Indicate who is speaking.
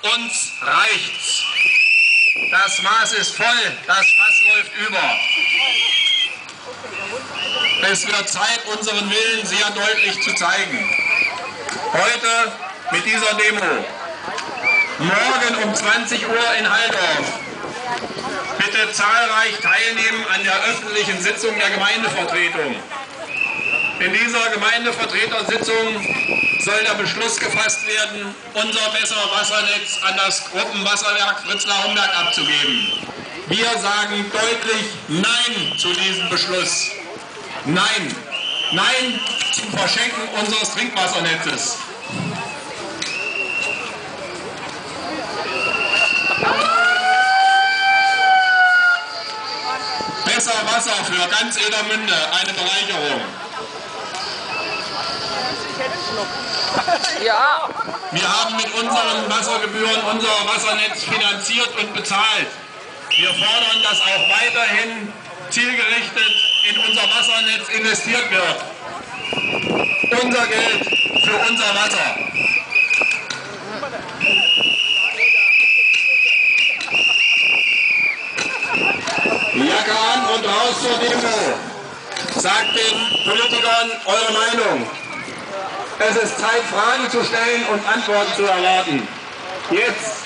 Speaker 1: Uns reicht's. Das Maß ist voll, das Fass läuft über. Es wird Zeit, unseren Willen sehr deutlich zu zeigen. Heute mit dieser Demo. Morgen um 20 Uhr in Halldorf. Bitte zahlreich teilnehmen an der öffentlichen Sitzung der Gemeindevertretung. In dieser Gemeindevertretersitzung soll der Beschluss gefasst werden, unser Besser-Wassernetz an das Gruppenwasserwerk Fritzlar-Homberg abzugeben. Wir sagen deutlich Nein zu diesem Beschluss. Nein. Nein zum Verschenken unseres Trinkwassernetzes. Besser Wasser für ganz Edermünde, eine Bereicherung.
Speaker 2: Ja.
Speaker 1: Wir haben mit unseren Wassergebühren unser Wassernetz finanziert und bezahlt. Wir fordern, dass auch weiterhin zielgerichtet in unser Wassernetz investiert wird. Unser Geld für unser Wasser. Jacke an und raus zur Demo. Sagt den Politikern eure Meinung. Es ist Zeit, Fragen zu stellen und Antworten zu erwarten. Jetzt!